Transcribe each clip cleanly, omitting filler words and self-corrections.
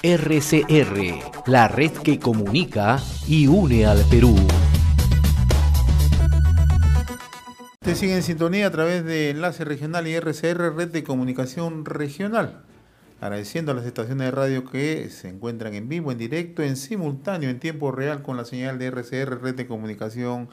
RCR, la red que comunica y une al Perú. Te sigue en sintonía a través de Enlace Regional y RCR, Red de Comunicación Regional. Agradeciendo a las estaciones de radio que se encuentran en vivo, en directo, en simultáneo, en tiempo real con la señal de RCR, Red de Comunicación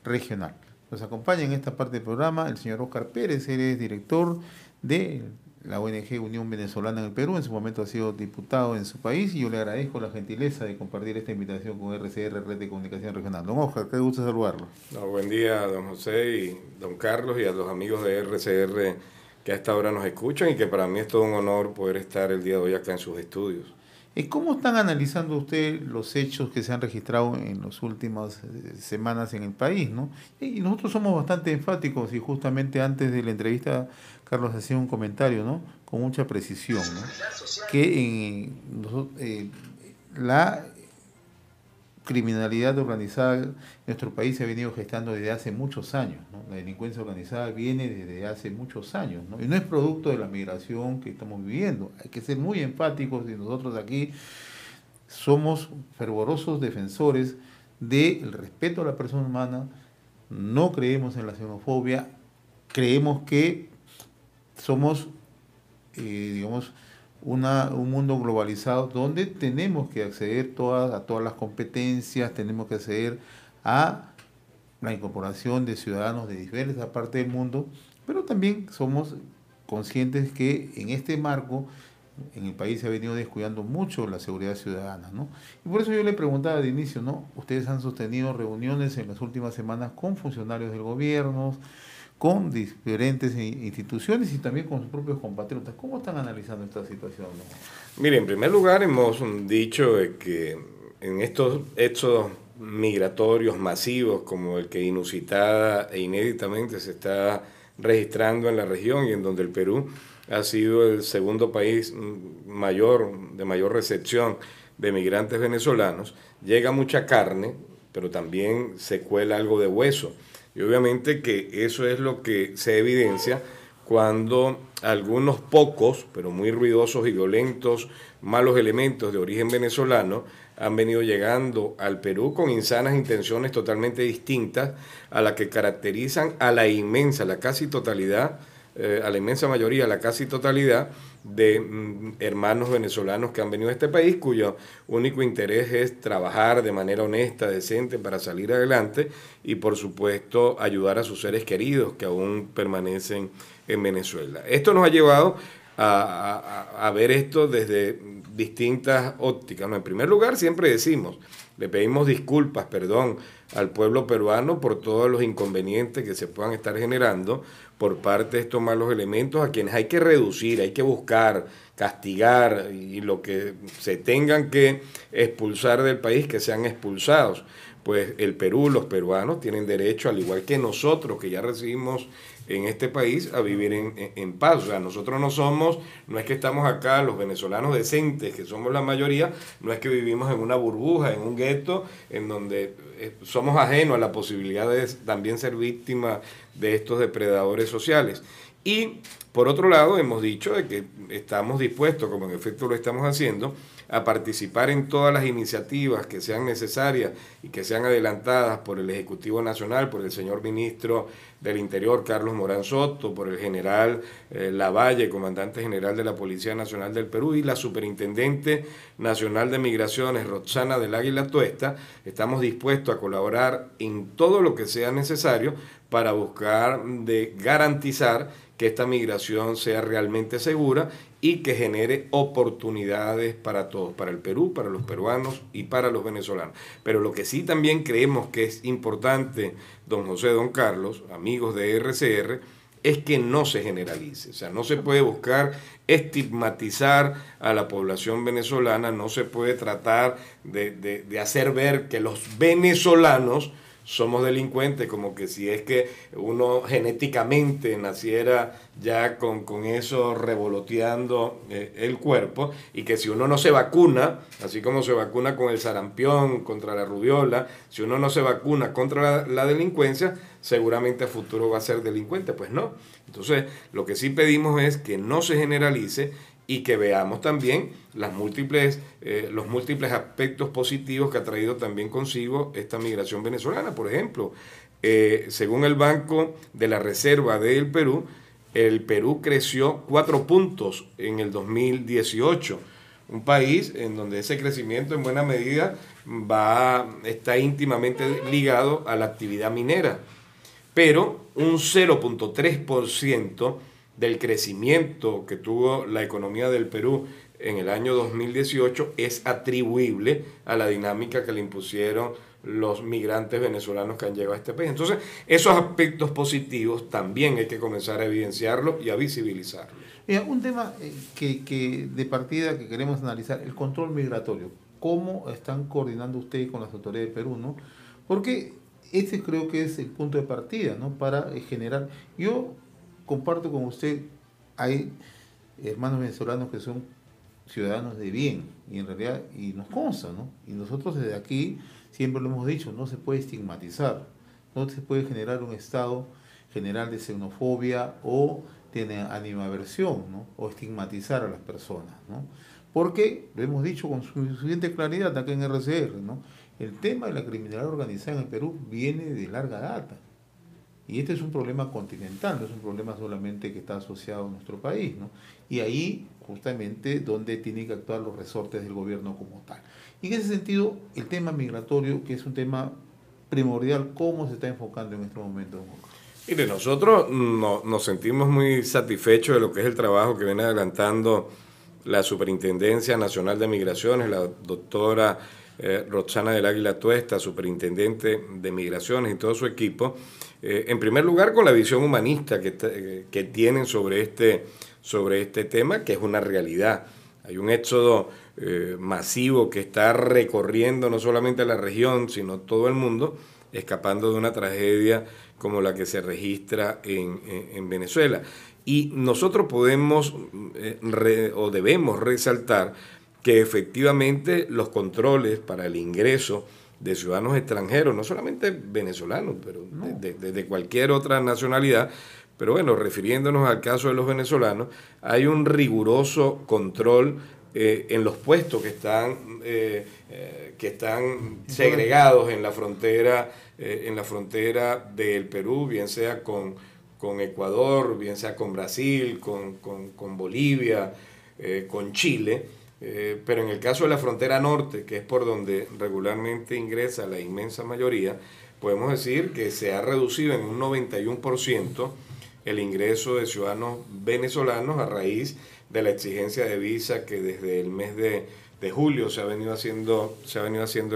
Regional. Nos acompaña en esta parte del programa el señor Óscar Pérez. Él es director de la ONG Unión Venezolana en el Perú. En su momento ha sido diputado en su país y yo le agradezco la gentileza de compartir esta invitación con RCR, Red de Comunicación Regional. Don Óscar, qué gusto saludarlo. Buen día, don José y don Carlos, y a los amigos de RCR que a esta hora nos escuchan, y que para mí es todo un honor poder estar el día de hoy acá en sus estudios. ¿Cómo están analizando usted los hechos que se han registrado en las últimas semanas en el país, ¿no? Y nosotros somos bastante enfáticos, y justamente antes de la entrevista Carlos hacía un comentario, ¿no?, con mucha precisión, ¿no?, que la criminalidad organizada en nuestro país se ha venido gestando desde hace muchos años, ¿no? La delincuencia organizada viene desde hace muchos años, ¿no? Y no es producto de la migración que estamos viviendo. Hay que ser muy enfáticos, y nosotros aquí somos fervorosos defensores del respeto a la persona humana. No creemos en la xenofobia, creemos que somos, un mundo globalizado donde tenemos que acceder a todas las competencias, tenemos que acceder a la incorporación de ciudadanos de diversas partes del mundo, pero también somos conscientes que en este marco en el país se ha venido descuidando mucho la seguridad ciudadana, ¿no? Y por eso yo le preguntaba de inicio, ¿no? Ustedes han sostenido reuniones en las últimas semanas con funcionarios del gobierno, con diferentes instituciones y también con sus propios compatriotas. ¿Cómo están analizando esta situación, ¿no? Mire, en primer lugar hemos dicho que en estos hechos migratorios masivos como el que inusitada e inéditamente se está registrando en la región, y en donde el Perú ha sido el segundo país de mayor recepción de migrantes venezolanos, llega mucha carne, pero también se cuela algo de hueso. Y obviamente que eso es lo que se evidencia cuando algunos pocos, pero muy ruidosos y violentos, malos elementos de origen venezolano han venido llegando al Perú con insanas intenciones totalmente distintas a las que caracterizan a la inmensa mayoría, la casi totalidad de hermanos venezolanos que han venido a este país, cuyo único interés es trabajar de manera honesta, decente, para salir adelante y, por supuesto, ayudar a sus seres queridos que aún permanecen en Venezuela. Esto nos ha llevado a ver esto desde distintas ópticas, ¿no? En primer lugar, siempre decimos, le pedimos disculpas, perdón, al pueblo peruano por todos los inconvenientes que se puedan estar generando por parte de estos malos elementos, a quienes hay que reducir, hay que buscar, castigar, y lo que se tengan que expulsar del país, que sean expulsados. Pues el Perú, los peruanos tienen derecho, al igual que nosotros, que ya recibimos en este país, a vivir en paz. O sea, nosotros no es que estamos acá, los venezolanos decentes, que somos la mayoría, no es que vivimos en una burbuja, en un gueto, en donde somos ajenos a la posibilidad de también ser víctimas de estos depredadores sociales. Y por otro lado, hemos dicho de que estamos dispuestos, como en efecto lo estamos haciendo, a participar en todas las iniciativas que sean necesarias y que sean adelantadas por el Ejecutivo Nacional, por el señor Ministro del Interior, Carlos Morán Soto, por el general Lavalle, comandante general de la Policía Nacional del Perú, y la Superintendente Nacional de Migraciones, Roxana del Águila Tuesta. Estamos dispuestos a colaborar en todo lo que sea necesario para buscar de garantizar que esta migración sea realmente segura y que genere oportunidades para todos, para el Perú, para los peruanos y para los venezolanos. Pero lo que sí también creemos que es importante, don José, don Carlos, amigos de RCR, es que no se generalice. O sea, no se puede buscar estigmatizar a la población venezolana, no se puede tratar de hacer ver que los venezolanos somos delincuentes, como que si es que uno genéticamente naciera ya con eso revoloteando el cuerpo, y que si uno no se vacuna, así como se vacuna con el sarampión, contra la rubiola, si uno no se vacuna contra la delincuencia, seguramente a futuro va a ser delincuente. Pues no. Entonces, lo que sí pedimos es que no se generalice y que veamos también los múltiples aspectos positivos que ha traído también consigo esta migración venezolana. Por ejemplo, según el Banco de la Reserva del Perú, el Perú creció 4 puntos en el 2018. Un país en donde ese crecimiento en buena medida está íntimamente ligado a la actividad minera. Pero un 0.3% del crecimiento que tuvo la economía del Perú en el año 2018 es atribuible a la dinámica que le impusieron los migrantes venezolanos que han llegado a este país. Entonces, esos aspectos positivos también hay que comenzar a evidenciarlos y a visibilizarlos. Mira, un tema que de partida que queremos analizar, el control migratorio. ¿Cómo están coordinando ustedes con las autoridades de Perú, ¿no? Porque este creo que es el punto de partida, ¿no? Para generar... Yo comparto con usted, hay hermanos venezolanos que son ciudadanos de bien, y en realidad, y nos consta, ¿no? Y nosotros desde aquí siempre lo hemos dicho, no se puede estigmatizar, no se puede generar un estado general de xenofobia o de animadversión, ¿no? O estigmatizar a las personas, ¿no? Porque, lo hemos dicho con suficiente claridad acá en RCR, ¿no? El tema de la criminalidad organizada en el Perú viene de larga data. Y este es un problema continental, no es un problema solamente que está asociado a nuestro país, ¿no? Y ahí, justamente, donde tienen que actuar los resortes del gobierno como tal. Y en ese sentido, el tema migratorio, que es un tema primordial, ¿cómo se está enfocando en este momento? Mire, nosotros nos sentimos muy satisfechos de lo que es el trabajo que viene adelantando la Superintendencia Nacional de Migraciones, la doctora Roxana del Águila Tuesta, superintendente de Migraciones, y todo su equipo, en primer lugar con la visión humanista que tienen sobre este tema, que es una realidad. Hay un éxodo masivo que está recorriendo no solamente la región, sino todo el mundo, escapando de una tragedia como la que se registra en Venezuela. Y nosotros podemos o debemos resaltar que efectivamente los controles para el ingreso de ciudadanos extranjeros, no solamente venezolanos, pero de cualquier otra nacionalidad, pero bueno, refiriéndonos al caso de los venezolanos, hay un riguroso control en los puestos que están segregados en la frontera del Perú, bien sea con Ecuador, bien sea con Brasil, con Bolivia, con Chile, pero en el caso de la frontera norte, que es por donde regularmente ingresa la inmensa mayoría, podemos decir que se ha reducido en un 91% el ingreso de ciudadanos venezolanos a raíz de la exigencia de visa que desde el mes de julio se ha venido haciendo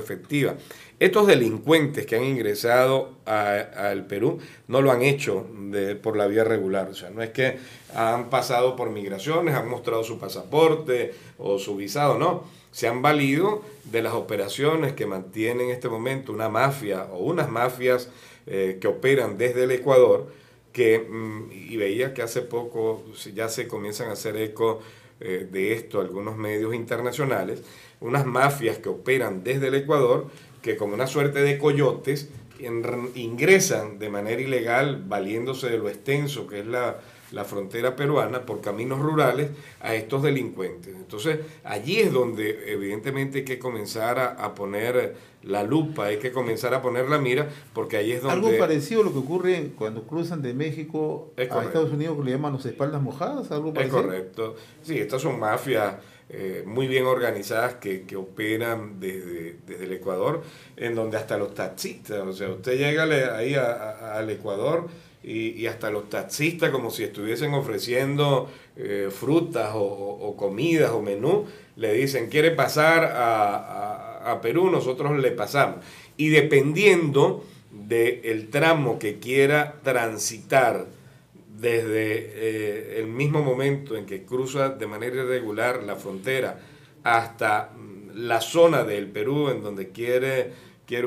efectiva. Estos delincuentes que han ingresado al Perú no lo han hecho por la vía regular, o sea, no es que han pasado por migraciones, han mostrado su pasaporte o su visado, no, se han valido de las operaciones que mantiene en este momento una mafia o unas mafias que operan desde el Ecuador, y veía que hace poco ya se comienzan a hacer eco de esto algunos medios internacionales, unas mafias que operan desde el Ecuador, que como una suerte de coyotes ingresan de manera ilegal, valiéndose de lo extenso que es la frontera peruana, por caminos rurales a estos delincuentes. Entonces, allí es donde evidentemente hay que comenzar a poner la lupa, hay que comenzar a poner la mira, porque ahí es donde... Algo parecido a lo que ocurre cuando cruzan de México a Estados Unidos, que le llaman los espaldas mojadas, algo parecido. Es correcto. Sí, estas son mafias muy bien organizadas que operan desde el Ecuador, en donde hasta los taxistas, o sea, usted llega ahí al Ecuador y hasta los taxistas, como si estuviesen ofreciendo frutas o comidas o menú, le dicen, ¿quiere pasar a Perú? Nosotros le pasamos. Y dependiendo del tramo que quiera transitar, desde el mismo momento en que cruza de manera irregular la frontera hasta la zona del Perú en donde quiere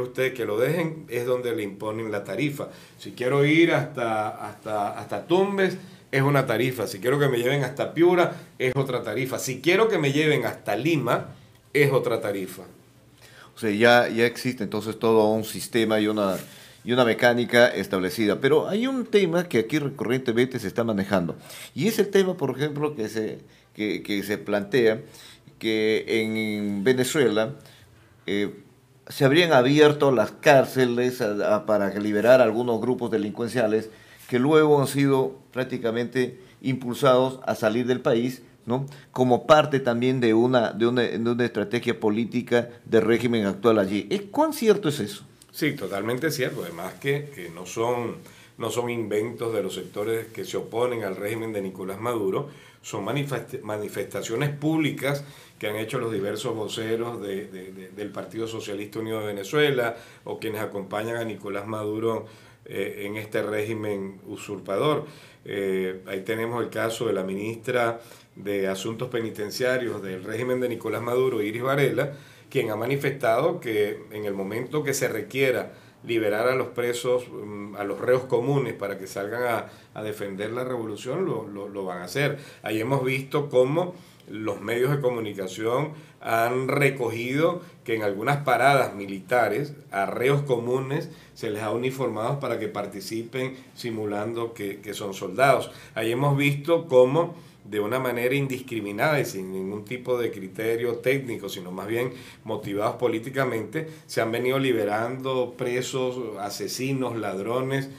usted que lo dejen, es donde le imponen la tarifa. Si quiero ir hasta Tumbes, es una tarifa. Si quiero que me lleven hasta Piura, es otra tarifa. Si quiero que me lleven hasta Lima, es otra tarifa. O sea, ya existe entonces todo un sistema y una mecánica establecida. Pero hay un tema que aquí recurrentemente se está manejando. Y es el tema, por ejemplo, que que se plantea que en Venezuela se habrían abierto las cárceles para liberar a algunos grupos delincuenciales que luego han sido prácticamente impulsados a salir del país, ¿no? Como parte también de una estrategia política del régimen actual allí. ¿Cuán cierto es eso? Sí, totalmente cierto. Además que no son inventos de los sectores que se oponen al régimen de Nicolás Maduro, son manifestaciones públicas que han hecho los diversos voceros del Partido Socialista Unido de Venezuela o quienes acompañan a Nicolás Maduro en este régimen usurpador. Ahí tenemos el caso de la ministra de Asuntos Penitenciarios del régimen de Nicolás Maduro, Iris Varela, quien ha manifestado que en el momento que se requiera liberar a los presos, a los reos comunes para que salgan a defender la revolución, lo van a hacer. Ahí hemos visto cómo los medios de comunicación han recogido que en algunas paradas militares a reos comunes se les ha uniformado para que participen simulando que son soldados. Ahí hemos visto cómo de una manera indiscriminada y sin ningún tipo de criterio técnico, sino más bien motivados políticamente, se han venido liberando presos, asesinos, ladrones,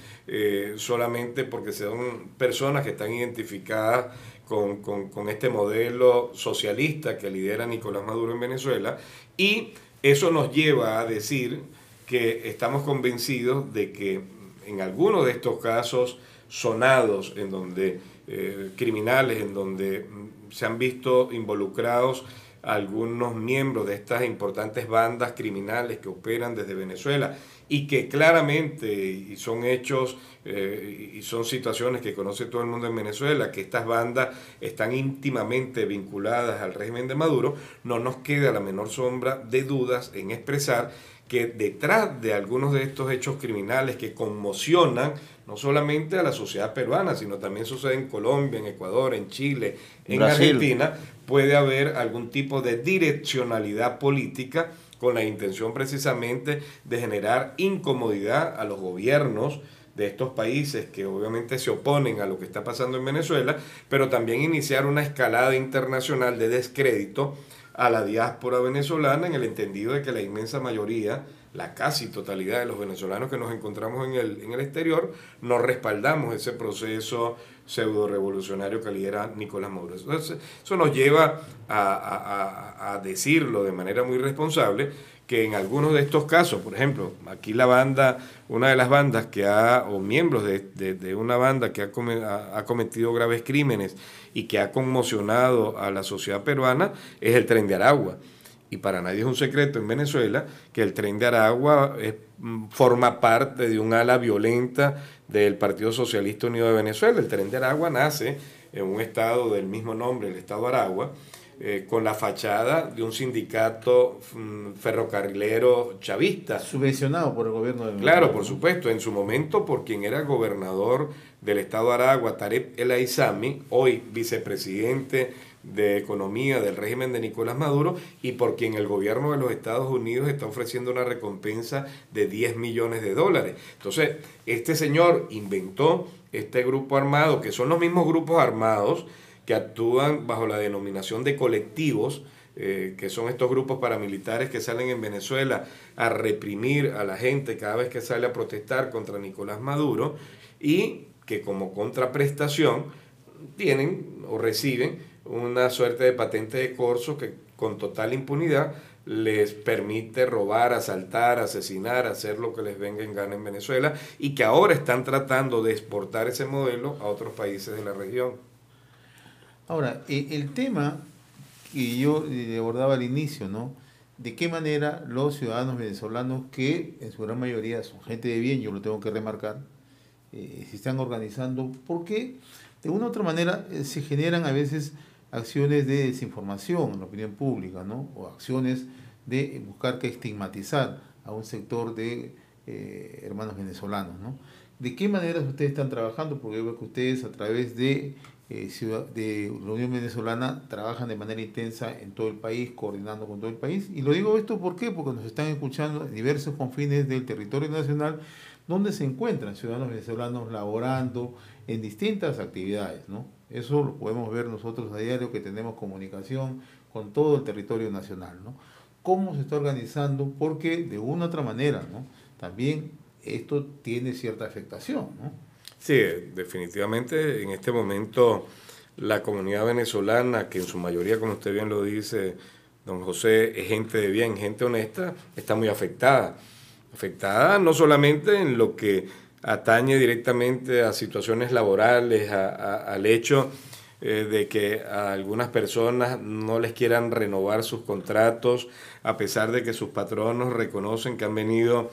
solamente porque son personas que están identificadas con este modelo socialista que lidera Nicolás Maduro en Venezuela, y eso nos lleva a decir que estamos convencidos de que en algunos de estos casos sonados, en donde criminales, en donde se han visto involucrados algunos miembros de estas importantes bandas criminales que operan desde Venezuela y que claramente, y son hechos y son situaciones que conoce todo el mundo en Venezuela, que estas bandas están íntimamente vinculadas al régimen de Maduro, no nos queda la menor sombra de dudas en expresar que detrás de algunos de estos hechos criminales que conmocionan no solamente a la sociedad peruana, sino también sucede en Colombia, en Ecuador, en Chile, en Brasil, Argentina, puede haber algún tipo de direccionalidad política con la intención precisamente de generar incomodidad a los gobiernos de estos países que obviamente se oponen a lo que está pasando en Venezuela, pero también iniciar una escalada internacional de descrédito a la diáspora venezolana, en el entendido de que la inmensa mayoría, la casi totalidad de los venezolanos que nos encontramos en el exterior, no respaldamos ese proceso pseudo revolucionario que lidera Nicolás Maduro. Entonces, eso nos lleva a decirlo de manera muy responsable, que en algunos de estos casos, por ejemplo, aquí la banda, una de las bandas o miembros de una banda que ha cometido graves crímenes y que ha conmocionado a la sociedad peruana, es el Tren de Aragua. Y para nadie es un secreto en Venezuela que el Tren de Aragua forma parte de un ala violenta del Partido Socialista Unido de Venezuela. El Tren de Aragua nace en un estado del mismo nombre, el estado Aragua, con la fachada de un sindicato ferrocarrilero chavista. Subvencionado por el gobierno de Venezuela. Claro, por supuesto, en su momento por quien era gobernador del estado Aragua, Tarek El Aizami, hoy vicepresidente de Economía del régimen de Nicolás Maduro, y por quien el gobierno de los Estados Unidos está ofreciendo una recompensa de $10 millones. Entonces, este señor inventó este grupo armado, que son los mismos grupos armados que actúan bajo la denominación de colectivos, que son estos grupos paramilitares que salen en Venezuela a reprimir a la gente cada vez que sale a protestar contra Nicolás Maduro, y que como contraprestación tienen o reciben una suerte de patente de corso que con total impunidad les permite robar, asaltar, asesinar, hacer lo que les venga en gana en Venezuela, y que ahora están tratando de exportar ese modelo a otros países de la región. Ahora, el tema que yo abordaba al inicio, ¿no? De qué manera los ciudadanos venezolanos, que en su gran mayoría son gente de bien, yo lo tengo que remarcar, se están organizando, porque de una u otra manera se generan a veces acciones de desinformación en la opinión pública, ¿no? O acciones de buscar que estigmatizar a un sector de hermanos venezolanos, ¿no? ¿De qué manera ustedes están trabajando? Porque veo que ustedes a través de la Unión Venezolana trabajan de manera intensa en todo el país, coordinando con todo el país. Y lo digo esto ¿por qué? Porque nos están escuchando en diversos confines del territorio nacional, donde se encuentran ciudadanos venezolanos laborando en distintas actividades, ¿no? Eso lo podemos ver nosotros a diario, que tenemos comunicación con todo el territorio nacional, ¿no? ¿Cómo se está organizando? Porque de una u otra manera, ¿no?, también esto tiene cierta afectación, ¿no? Sí, definitivamente en este momento la comunidad venezolana, que en su mayoría, como usted bien lo dice, don José, es gente de bien, gente honesta, está muy afectada. Afectada no solamente en lo que atañe directamente a situaciones laborales, al hecho de que a algunas personas no les quieran renovar sus contratos, a pesar de que sus patronos reconocen que han venido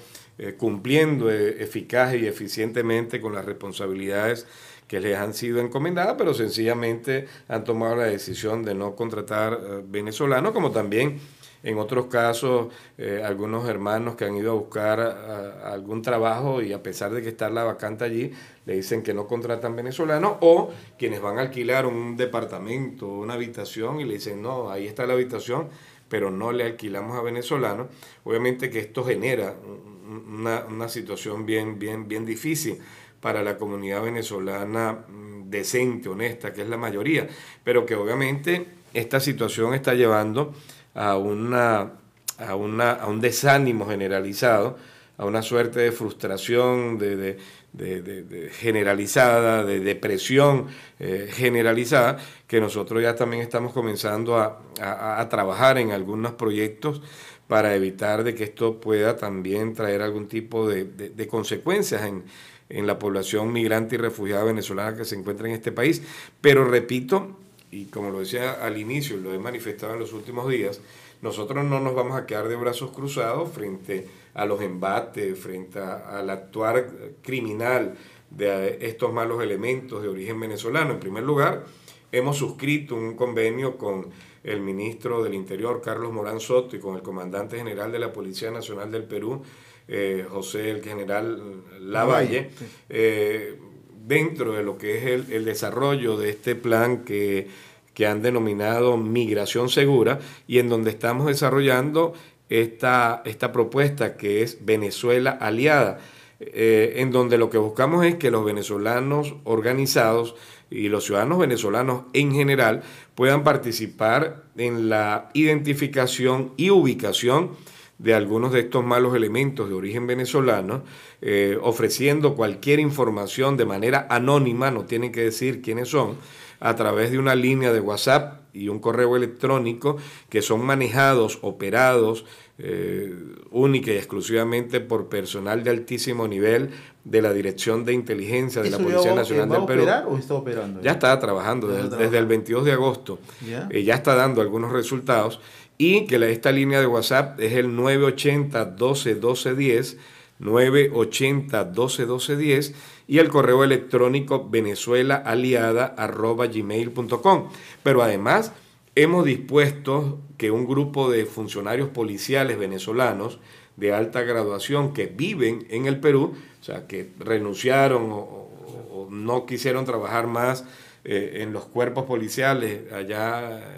cumpliendo eficaz y eficientemente con las responsabilidades que les han sido encomendadas, pero sencillamente han tomado la decisión de no contratar venezolanos, como también en otros casos algunos hermanos que han ido a buscar algún trabajo y a pesar de que está la vacante allí, le dicen que no contratan venezolanos, o quienes van a alquilar un departamento, una habitación y le dicen, no, ahí está la habitación, pero no le alquilamos a venezolanos. Obviamente que esto genera una situación bien difícil para la comunidad venezolana decente, honesta, que es la mayoría, pero que obviamente esta situación está llevando a un desánimo generalizado, a una suerte de frustración generalizada, de depresión generalizada, que nosotros ya también estamos comenzando a trabajar en algunos proyectos para evitar de que esto pueda también traer algún tipo de consecuencias en la población migrante y refugiada venezolana que se encuentra en este país. Pero repito, y como lo decía al inicio, lo he manifestado en los últimos días, nosotros no nos vamos a quedar de brazos cruzados frente a los embates, frente al actuar criminal de estos malos elementos de origen venezolano. En primer lugar, hemos suscrito un convenio con el ministro del Interior, Carlos Morán Soto, y con el comandante general de la Policía Nacional del Perú, José el General Lavalle, dentro de lo que es el desarrollo de este plan que han denominado Migración Segura, y en donde estamos desarrollando esta propuesta que es Venezuela Aliada, en donde lo que buscamos es que los venezolanos organizados y los ciudadanos venezolanos en general puedan participar en la identificación y ubicación de algunos de estos malos elementos de origen venezolano, ofreciendo cualquier información de manera anónima, no tienen que decir quiénes son, a través de una línea de WhatsApp y un correo electrónico que son manejados, operados única y exclusivamente por personal de altísimo nivel de la Dirección de Inteligencia de la Policía Nacional del Perú. ¿Va a operar o está operando? Ya está trabajando desde el 22 de agosto. Ya está dando algunos resultados, y que esta línea de WhatsApp es el 980-12-1210, 980-12-1210, y el correo electrónico venezuelaaliada@gmail.com. Pero además hemos dispuesto que un grupo de funcionarios policiales venezolanos de alta graduación que viven en el Perú, o sea, que renunciaron o no quisieron trabajar más en los cuerpos policiales allá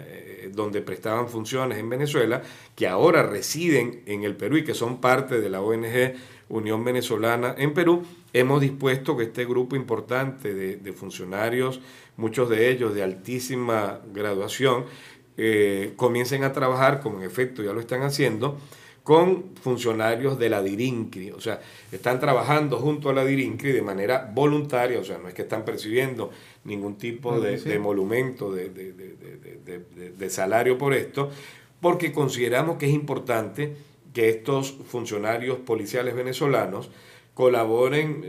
donde prestaban funciones en Venezuela, que ahora residen en el Perú y que son parte de la ONG Unión Venezolana en Perú, hemos dispuesto que este grupo importante de funcionarios, muchos de ellos de altísima graduación, comiencen a trabajar, como en efecto ya lo están haciendo, con funcionarios de la DIRINCRI. O sea, están trabajando junto a la DIRINCRI de manera voluntaria, o sea, no es que están percibiendo ningún tipo de emolumento, de salario por esto, porque consideramos que es importante que estos funcionarios policiales venezolanos colaboren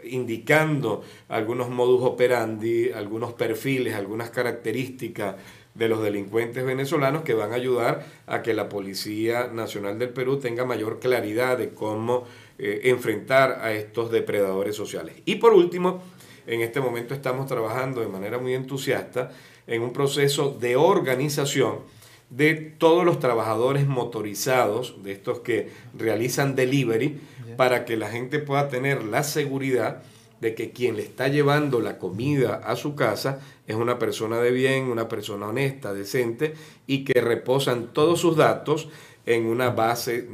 indicando algunos modus operandi, algunos perfiles, algunas características de los delincuentes venezolanos que van a ayudar a que la Policía Nacional del Perú tenga mayor claridad de cómo enfrentar a estos depredadores sociales. Y por último, en este momento estamos trabajando de manera muy entusiasta en un proceso de organización de todos los trabajadores motorizados, de estos que realizan delivery, para que la gente pueda tener la seguridad de que quien le está llevando la comida a su casa es una persona de bien, una persona honesta, decente, y que reposan todos sus datos en una base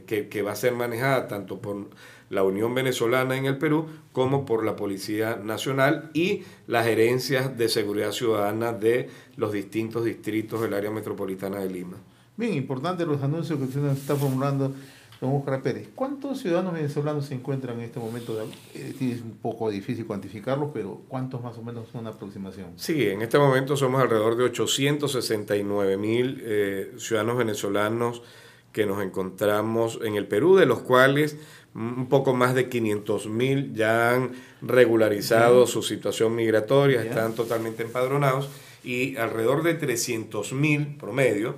que va a ser manejada tanto por la Unión Venezolana en el Perú como por la Policía Nacional y las gerencias de seguridad ciudadana de los distintos distritos del área metropolitana de Lima. Bien, importante los anuncios que usted nos está formulando, don Óscar Pérez. ¿Cuántos ciudadanos venezolanos se encuentran en este momento? Es un poco difícil cuantificarlos, pero ¿cuántos más o menos son una aproximación? Sí, en este momento somos alrededor de 869.000 ciudadanos venezolanos que nos encontramos en el Perú, de los cuales un poco más de 500.000 ya han regularizado su situación migratoria, están totalmente empadronados, y alrededor de 300.000 promedio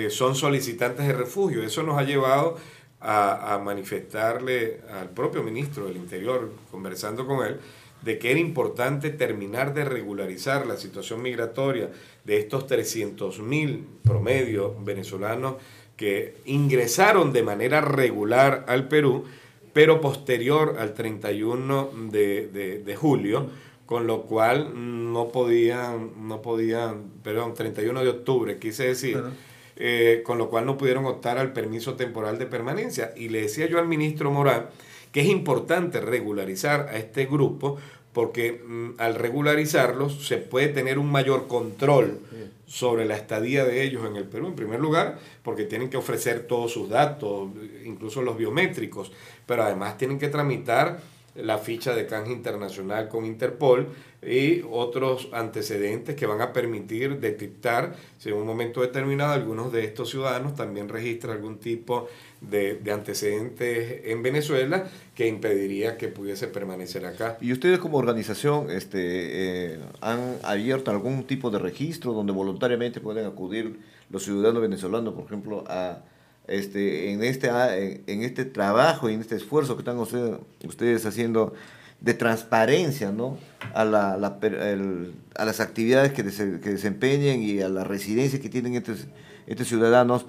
son solicitantes de refugio. Eso nos ha llevado a manifestarle al propio ministro del Interior, conversando con él, de que era importante terminar de regularizar la situación migratoria de estos 300.000 promedio venezolanos que ingresaron de manera regular al Perú, pero posterior al 31 de julio, con lo cual no podían, 31 de octubre, quise decir, con lo cual no pudieron optar al permiso temporal de permanencia. Y le decía yo al ministro Morán que es importante regularizar a este grupo, porque al regularizarlos se puede tener un mayor control sobre la estadía de ellos en el Perú, en primer lugar, porque tienen que ofrecer todos sus datos, incluso los biométricos, pero además tienen que tramitar la ficha de canje internacional con Interpol y otros antecedentes que van a permitir detectar si en un momento determinado algunos de estos ciudadanos también registran algún tipo de antecedentes en Venezuela que impediría que pudiese permanecer acá. ¿Y ustedes como organización han abierto algún tipo de registro donde voluntariamente pueden acudir los ciudadanos venezolanos, por ejemplo, en este trabajo y en este esfuerzo que están ustedes haciendo de transparencia, ¿no?, a las actividades que desempeñen y a la residencia que tienen estos ciudadanos,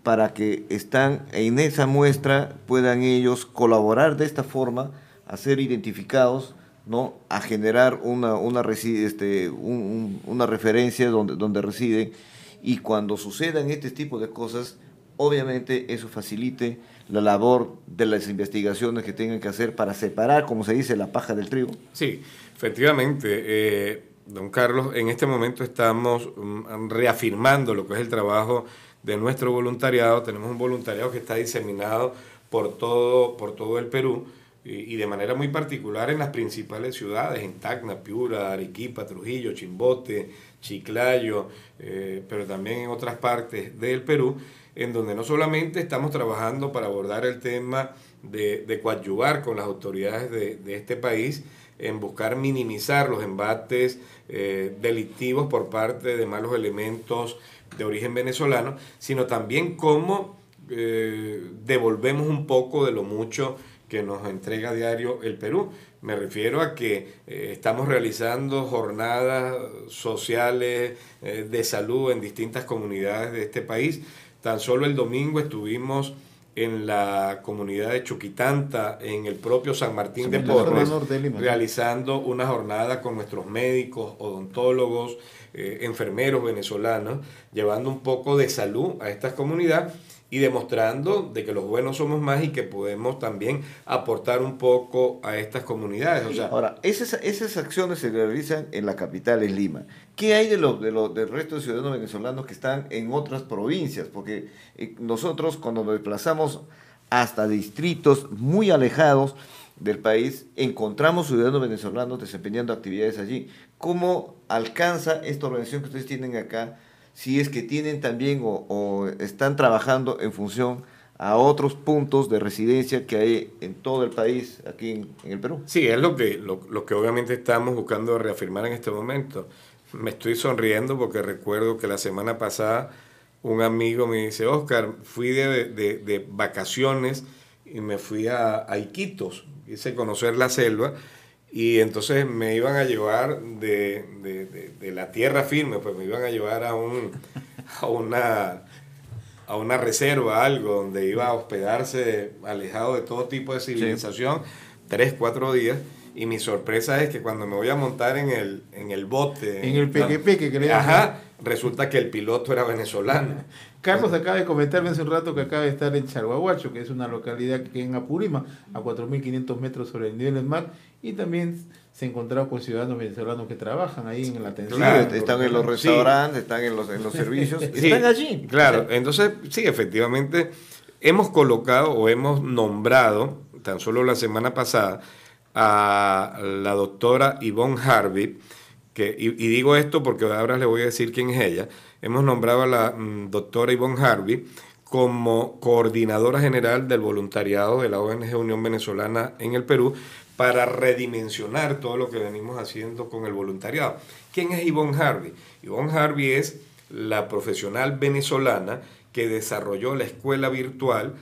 para que están en esa muestra puedan ellos colaborar de esta forma, a ser identificados, ¿no?, a generar una referencia donde residen, y cuando sucedan este tipo de cosas, obviamente eso facilite la labor de las investigaciones que tengan que hacer para separar, como se dice, la paja del trigo. Sí, efectivamente, don Carlos, en este momento estamos reafirmando lo que es el trabajo de nuestro voluntariado. Tenemos un voluntariado que está diseminado por todo el Perú, y de manera muy particular en las principales ciudades, en Tacna, Piura, Arequipa, Trujillo, Chimbote, Chiclayo, pero también en otras partes del Perú, en donde no solamente estamos trabajando para abordar el tema de coadyuvar con las autoridades de este país en buscar minimizar los embates delictivos por parte de malos elementos de origen venezolano, sino también cómo devolvemos un poco de lo mucho que nos entrega a diario el Perú. Me refiero a que estamos realizando jornadas sociales de salud en distintas comunidades de este país. Tan solo el domingo estuvimos en la comunidad de Chuquitanta, en el propio San Martín de Porres, realizando una jornada con nuestros médicos, odontólogos, enfermeros venezolanos, llevando un poco de salud a estas comunidades y demostrando de que los buenos somos más y que podemos también aportar un poco a estas comunidades. O sea, ahora, esas acciones se realizan en la capital, en Lima. ¿Qué hay del resto de ciudadanos venezolanos que están en otras provincias? Porque nosotros, cuando nos desplazamos hasta distritos muy alejados del país, encontramos ciudadanos venezolanos desempeñando actividades allí. ¿Cómo alcanza esta organización que ustedes tienen acá, si es que tienen también o están trabajando en función a otros puntos de residencia que hay en todo el país, aquí en el Perú? Sí, es lo que obviamente estamos buscando reafirmar en este momento. Me estoy sonriendo porque recuerdo que la semana pasada un amigo me dice: Óscar, fui de vacaciones y me fui a Iquitos, quise conocer la selva, y entonces me iban a llevar de la tierra firme, pues me iban a llevar a a una reserva, algo, donde iba a hospedarse alejado de todo tipo de civilización, 3, 4 días. Y mi sorpresa es que cuando me voy a montar en el bote... En el peque-peque, que le llaman. Ajá, resulta que el piloto era venezolano. Carlos acaba de comentarme hace un rato que acaba de estar en Charhuahuacho, que es una localidad que queda en Apurímac, a 4.500 metros sobre el nivel del mar, y también se encontraba con ciudadanos venezolanos que trabajan ahí en la atención. Claro, están en los restaurantes, están en los servicios, Sí, están allí. claro, entonces, sí, efectivamente, hemos colocado o hemos nombrado, tan solo la semana pasada, a la doctora Yvonne Harvey, y digo esto porque ahora le voy a decir quién es ella. Hemos nombrado a la doctora Yvonne Harvey como coordinadora general del voluntariado de la ONG Unión Venezolana en el Perú, para redimensionar todo lo que venimos haciendo con el voluntariado. ¿Quién es Yvonne Harvey? Yvonne Harvey es la profesional venezolana que desarrolló la escuela virtual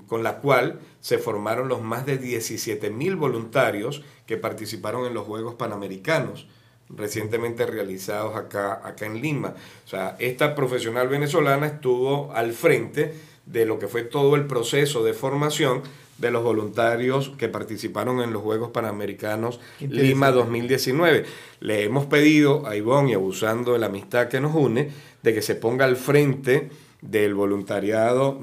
con la cual se formaron los más de 17.000 voluntarios que participaron en los Juegos Panamericanos recientemente realizados acá en Lima. O sea, esta profesional venezolana estuvo al frente de lo que fue todo el proceso de formación de los voluntarios que participaron en los Juegos Panamericanos Lima 2019. Le hemos pedido a Yvonne, y abusando de la amistad que nos une, de que se ponga al frente del voluntariado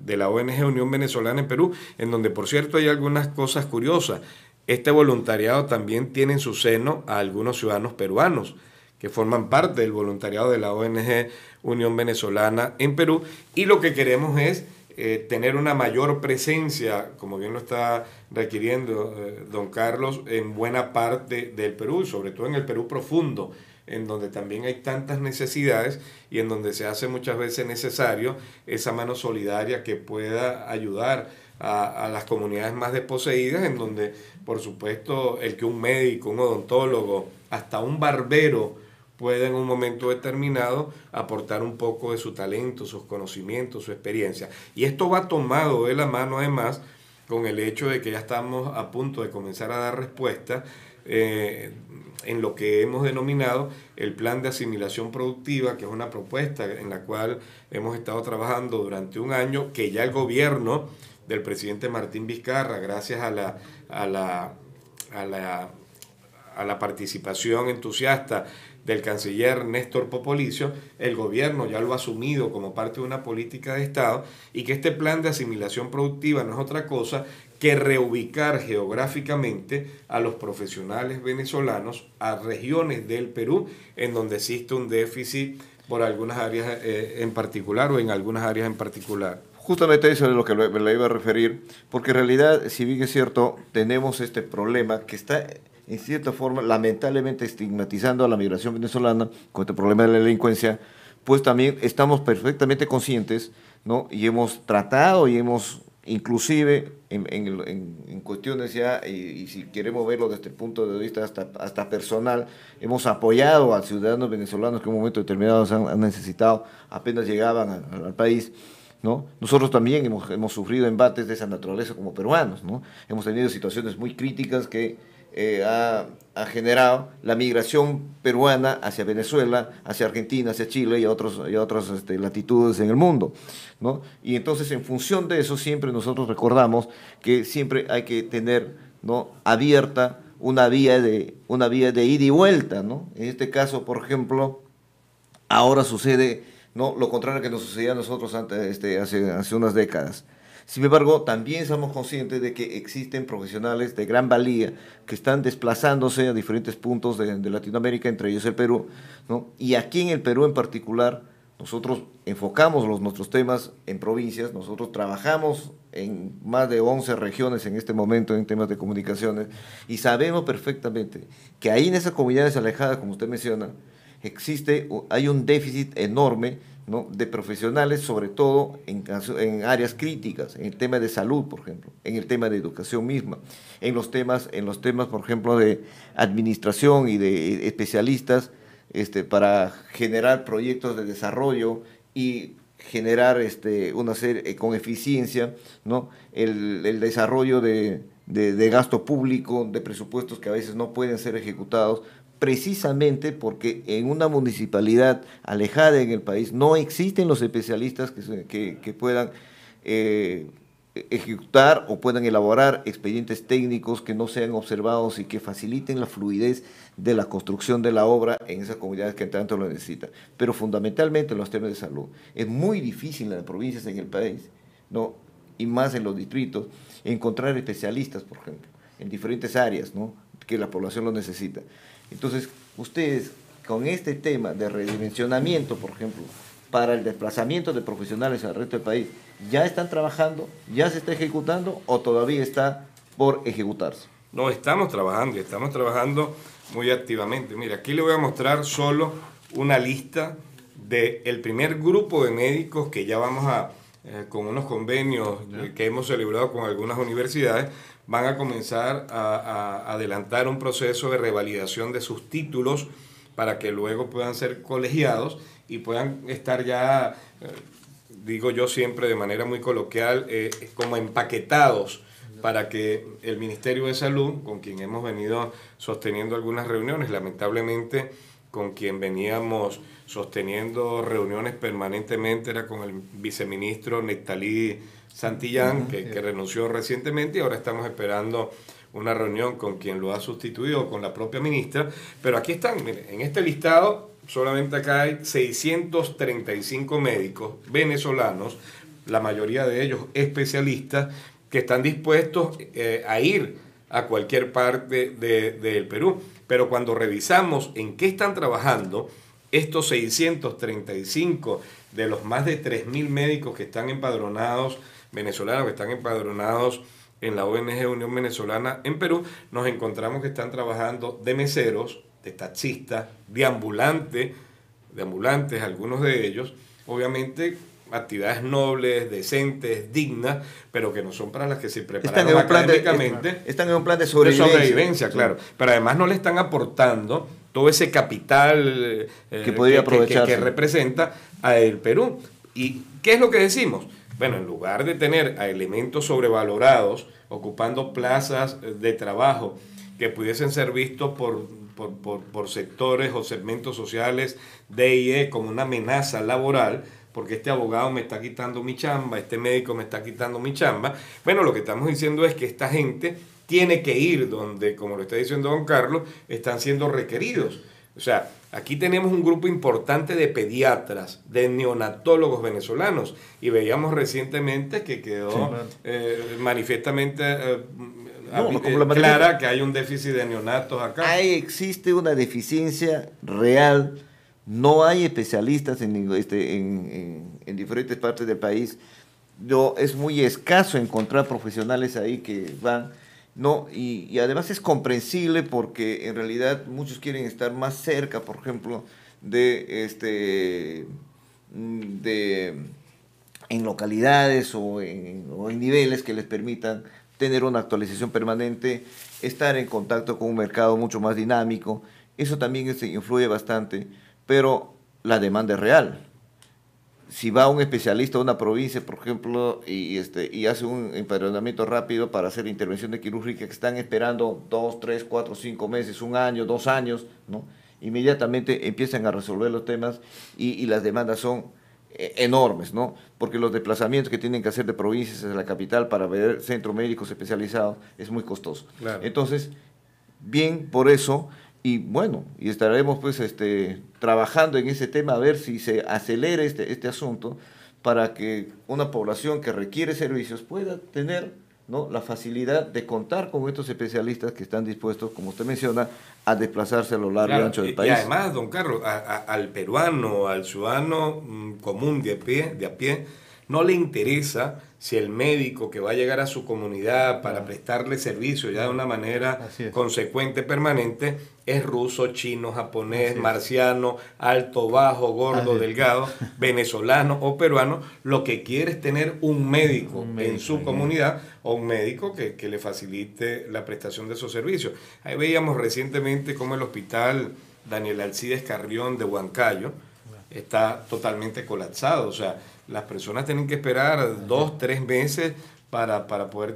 de la ONG Unión Venezolana en Perú, en donde, por cierto, hay algunas cosas curiosas. Este voluntariado también tiene en su seno a algunos ciudadanos peruanos que forman parte del voluntariado de la ONG Unión Venezolana en Perú, y lo que queremos es tener una mayor presencia, como bien lo está requiriendo don Carlos, en buena parte del Perú, sobre todo en el Perú profundo, en donde también hay tantas necesidades y en donde se hace muchas veces necesario esa mano solidaria que pueda ayudar a las comunidades más desposeídas, en donde, por supuesto, el que un médico, un odontólogo, hasta un barbero pueda en un momento determinado aportar un poco de su talento, sus conocimientos, su experiencia. Y esto va tomado de la mano, además, con el hecho de que ya estamos a punto de comenzar a dar respuesta en lo que hemos denominado el Plan de Asimilación Productiva, que es una propuesta en la cual hemos estado trabajando durante un año, que ya el gobierno del presidente Martín Vizcarra, gracias a la participación entusiasta del canciller Néstor Popolicio, el gobierno ya lo ha asumido como parte de una política de Estado, y que este plan de asimilación productiva no es otra cosa que reubicar geográficamente a los profesionales venezolanos a regiones del Perú en donde existe un déficit por algunas áreas en particular, o en algunas áreas en particular. Justamente eso es lo que le iba a referir, porque en realidad, si bien es cierto, tenemos este problema que está en cierta forma lamentablemente estigmatizando a la migración venezolana con este problema de la delincuencia, pues también estamos perfectamente conscientes, ¿no? Y hemos tratado y hemos inclusive en cuestiones ya, y si queremos verlo desde el punto de vista hasta personal, hemos apoyado a ciudadanos venezolanos que en un momento determinado han necesitado, apenas llegaban al país, ¿no? Nosotros también hemos sufrido embates de esa naturaleza como peruanos, ¿no? Hemos tenido situaciones muy críticas que ha generado la migración peruana hacia Venezuela, hacia Argentina, hacia Chile y a otras latitudes en el mundo, ¿no? Y entonces, en función de eso, siempre nosotros recordamos que siempre hay que tener, ¿no?, abierta una vía de ida y vuelta, ¿no? En este caso, por ejemplo, ahora sucede, ¿no?, lo contrario que nos sucedía a nosotros antes, hace unas décadas. Sin embargo, también somos conscientes de que existen profesionales de gran valía que están desplazándose a diferentes puntos de Latinoamérica, entre ellos el Perú, ¿no? Y aquí en el Perú en particular, nosotros enfocamos nuestros temas en provincias, nosotros trabajamos en más de 11 regiones en este momento en temas de comunicaciones, y sabemos perfectamente que ahí en esas comunidades alejadas, como usted menciona, hay un déficit enorme, ¿no?, de profesionales, sobre todo en áreas críticas, en el tema de salud, por ejemplo, en el tema de educación misma, en los temas, por ejemplo, de administración y de especialistas para generar proyectos de desarrollo y generar una serie con eficiencia, ¿no?, el desarrollo de gasto público, de presupuestos que a veces no pueden ser ejecutados precisamente porque en una municipalidad alejada en el país no existen los especialistas que puedan ejecutar o puedan elaborar expedientes técnicos que no sean observados y que faciliten la fluidez de la construcción de la obra en esas comunidades que tanto lo necesitan. Pero fundamentalmente en los temas de salud. Es muy difícil en las provincias en el país, ¿no? Y más en los distritos, encontrar especialistas, por ejemplo, en diferentes áreas, ¿no? Que la población lo necesita. Entonces, ustedes con este tema de redimensionamiento, por ejemplo, para el desplazamiento de profesionales al resto del país, ¿ya están trabajando? ¿Ya se está ejecutando o todavía está por ejecutarse? No, estamos trabajando muy activamente. Mira, aquí le voy a mostrar solo una lista del primer grupo de médicos que ya vamos a, con unos convenios que hemos celebrado con algunas universidades, van a comenzar a adelantar un proceso de revalidación de sus títulos para que luego puedan ser colegiados y puedan estar ya, digo yo siempre de manera muy coloquial, como empaquetados para que el Ministerio de Salud, con quien hemos venido sosteniendo algunas reuniones, lamentablemente con quien veníamos sosteniendo reuniones permanentemente era con el viceministro Nectalí Santillán, que renunció recientemente, y ahora estamos esperando una reunión con quien lo ha sustituido, con la propia ministra. Pero aquí están, miren, en este listado solamente acá hay 635 médicos venezolanos, la mayoría de ellos especialistas, que están dispuestos a ir a cualquier parte del Perú. Pero cuando revisamos en qué están trabajando estos 635 de los más de 3.000 médicos que están empadronados, venezolanos que están empadronados en la ONG Unión Venezolana en Perú, nos encontramos que están trabajando de meseros, de taxistas, de ambulantes, algunos de ellos, obviamente actividades nobles, decentes, dignas, pero que no son para las que se prepararon académicamente. Están en un plan de sobrevivencia. Claro. Pero además no le están aportando todo ese capital que podría aprovecharse, que representa a el Perú. ¿Y qué es lo que decimos? Bueno, en lugar de tener a elementos sobrevalorados ocupando plazas de trabajo que pudiesen ser vistos por sectores o segmentos sociales de y E como una amenaza laboral, porque este abogado me está quitando mi chamba, este médico me está quitando mi chamba. Bueno, lo que estamos diciendo es que esta gente tiene que ir donde, como lo está diciendo don Carlos, están siendo requeridos. O sea, aquí tenemos un grupo importante de pediatras, de neonatólogos venezolanos, y veíamos recientemente que quedó manifiestamente clara que hay un déficit de neonatos acá. Existe una deficiencia real. No hay especialistas en diferentes partes del país. Es muy escaso encontrar profesionales ahí que van, ¿no? Y además es comprensible porque en realidad muchos quieren estar más cerca, por ejemplo, en localidades o en niveles que les permitan tener una actualización permanente, estar en contacto con un mercado mucho más dinámico. Eso también influye bastante. Pero la demanda es real. Si va un especialista a una provincia, por ejemplo, y hace un empadronamiento rápido para hacer intervención de quirúrgica que están esperando 2, 3, 4, 5 meses, 1 año, 2 años, ¿no? Inmediatamente empiezan a resolver los temas y las demandas son enormes, ¿no? Porque los desplazamientos que tienen que hacer de provincias a la capital para ver centros médicos especializados es muy costoso. Claro. Entonces, bien por eso. Y bueno, y estaremos pues trabajando en ese tema a ver si se acelera este asunto para que una población que requiere servicios pueda tener, ¿no?, la facilidad de contar con estos especialistas que están dispuestos, como usted menciona, a desplazarse a lo largo y ancho del país. Y además, don Carlos, al peruano, al ciudadano común de a pie, no le interesa si el médico que va a llegar a su comunidad para prestarle servicio ya de una manera consecuente, permanente, es ruso, chino, japonés, marciano, alto, bajo, gordo, delgado, venezolano o peruano. Lo que quiere es tener un médico en su comunidad o un médico que le facilite la prestación de esos servicios. Ahí veíamos recientemente cómo el hospital Daniel Alcides Carrión de Huancayo está totalmente colapsado. O sea, las personas tienen que esperar 2, 3 meses para poder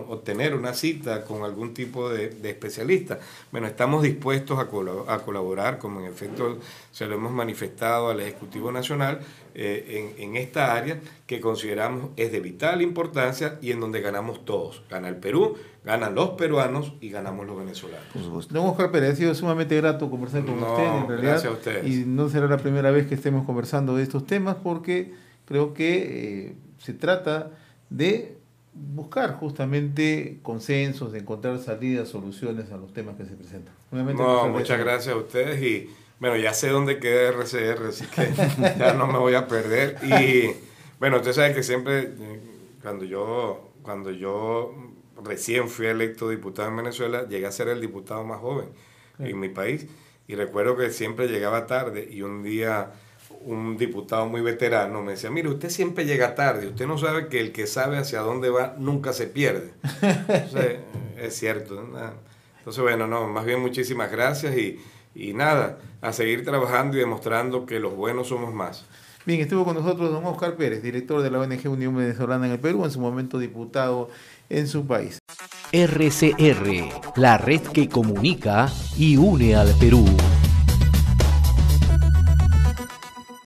obtener una cita con algún tipo de especialista. Bueno, estamos dispuestos a colaborar, como en efecto se lo hemos manifestado al Ejecutivo Nacional, en esta área que consideramos es de vital importancia y en donde ganamos todos. Gana el Perú, ganan los peruanos y ganamos los venezolanos. Don Oscar Pérez, ha sido sumamente grato conversar con usted, en realidad. Gracias a ustedes. Y no será la primera vez que estemos conversando de estos temas, porque creo que se trata de buscar justamente consensos, de encontrar salidas, soluciones a los temas que se presentan. Nuevamente, muchas gracias a ustedes y bueno, ya sé dónde queda RCR, así que ya no me voy a perder. Y bueno, usted sabe que siempre cuando yo recién fui electo diputado en Venezuela, llegué a ser el diputado más joven en mi país y recuerdo que siempre llegaba tarde y un día un diputado muy veterano me decía, mire, usted siempre llega tarde, usted no sabe que el que sabe hacia dónde va nunca se pierde. Entonces, es cierto, ¿no? Entonces, bueno, más bien muchísimas gracias y nada, a seguir trabajando y demostrando que los buenos somos más. Bien, estuvo con nosotros don Oscar Pérez, director de la ONG Unión Venezolana en el Perú, en su momento diputado en su país. RCR, la red que comunica y une al Perú.